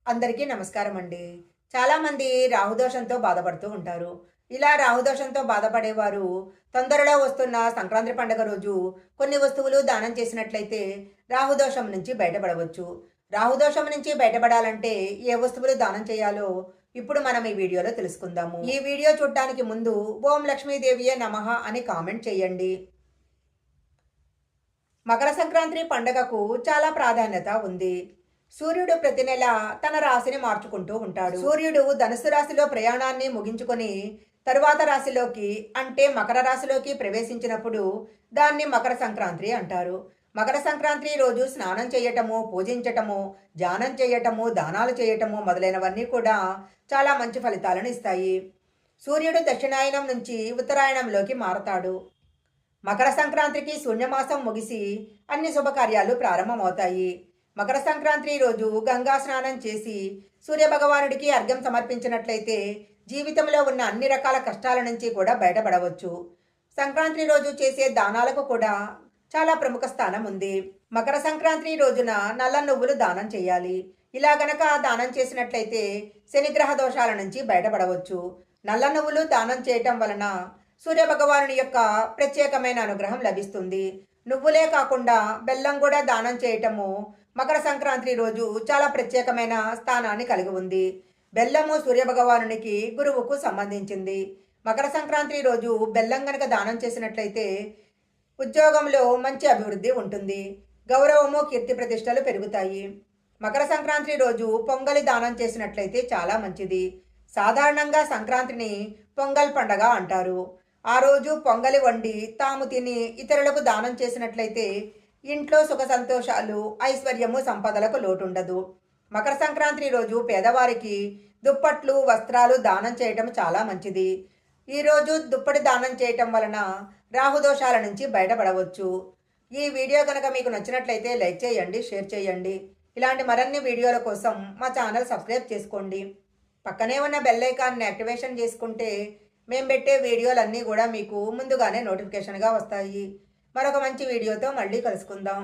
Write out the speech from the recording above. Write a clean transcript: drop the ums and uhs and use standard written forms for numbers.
అందరికీ నమస్కారం అండి. చాలామంది రాహుదోషంతో బాధపడుతూ ఉంటారు. ఇలా రాహుదోషంతో బాధపడేవారు తొందరలో వస్తున్న సంక్రాంతి పండుగ రోజు కొన్ని వస్తువులు దానం చేసినట్లయితే రాహుదోషం నుంచి బయటపడవచ్చు. రాహుదోషం నుంచి బయటపడాలంటే ఏ వస్తువులు దానం చేయాలో ఇప్పుడు మనం ఈ వీడియోలో తెలుసుకుందాము. ఈ వీడియో చూడటానికి ముందు ఓం లక్ష్మీదేవియే నమః అని కామెంట్ చేయండి. మకర సంక్రాంతి పండుగకు చాలా ప్రాధాన్యత ఉంది. సూర్యుడు ప్రతి నెల తన రాశిని మార్చుకుంటూ ఉంటాడు. సూర్యుడు ధనుసు రాశిలో ప్రయాణాన్ని ముగించుకొని తరువాత రాశిలోకి అంటే మకర రాశిలోకి ప్రవేశించినప్పుడు దాన్ని మకర సంక్రాంతి అంటారు. మకర సంక్రాంతి రోజు స్నానం చేయటము, పూజించటము, ధ్యానం చేయటము, దానాలు చేయటము మొదలైనవన్నీ కూడా చాలా మంచి ఫలితాలను ఇస్తాయి. సూర్యుడు దక్షిణాయనం నుంచి ఉత్తరాయణంలోకి మారతాడు. మకర సంక్రాంతికి శూన్యమాసం ముగిసి అన్ని శుభకార్యాలు ప్రారంభమవుతాయి. మకర సంక్రాంతి రోజు గంగా స్నానం చేసి సూర్యభగవానుడికి అర్ఘ్యం సమర్పించినట్లయితే జీవితంలో ఉన్న అన్ని రకాల కష్టాల నుంచి కూడా బయటపడవచ్చు. సంక్రాంతి రోజు చేసే దానాలకు కూడా చాలా ప్రముఖ స్థానం ఉంది. మకర సంక్రాంతి రోజున నల్ల నువ్వులు దానం చేయాలి. ఇలా గనక దానం చేసినట్లయితే శనిగ్రహ దోషాల నుంచి బయటపడవచ్చు. నల్ల నువ్వులు దానం చేయటం వలన సూర్యభగవానుని యొక్క ప్రత్యేకమైన అనుగ్రహం లభిస్తుంది. నువ్వులే కాకుండా బెల్లం కూడా దానం చేయటము మకర సంక్రాంతి రోజు చాలా ప్రత్యేకమైన స్థానాన్ని కలిగి ఉంది. బెల్లము సూర్యభగవానునికి గురువుకు సంబంధించింది. మకర సంక్రాంతి రోజు బెల్లం గనక దానం చేసినట్లయితే ఉద్యోగంలో మంచి అభివృద్ధి ఉంటుంది. గౌరవము, కీర్తి ప్రతిష్టలు పెరుగుతాయి. మకర సంక్రాంతి రోజు పొంగలి దానం చేసినట్లయితే చాలా మంచిది. సాధారణంగా సంక్రాంతిని పొంగల్ పండగ అంటారు. ఆ రోజు పొంగలి వండి తాము తిని ఇతరులకు దానం చేసినట్లయితే ఇంట్లో సుఖ సంతోషాలు, ఐశ్వర్యము, సంపదలకు లోటుండదు. మకర సంక్రాంతి రోజు పేదవారికి దుప్పట్లు, వస్త్రాలు దానం చేయటం చాలా మంచిది. ఈరోజు దుప్పటి దానం చేయటం వలన రాహుదోషాల నుంచి బయటపడవచ్చు. ఈ వీడియో కనుక మీకు నచ్చినట్లయితే లైక్ చేయండి, షేర్ చేయండి. ఇలాంటి మరిన్ని వీడియోల కోసం మా ఛానల్ సబ్స్క్రైబ్ చేసుకోండి. పక్కనే ఉన్న బెల్ ఐకాన్ని యాక్టివేషన్ చేసుకుంటే మేము పెట్టే వీడియోలన్నీ కూడా మీకు ముందుగానే నోటిఫికేషన్గా వస్తాయి. మరొక మంచి వీడియోతో మళ్ళీ కలుసుకుందాం.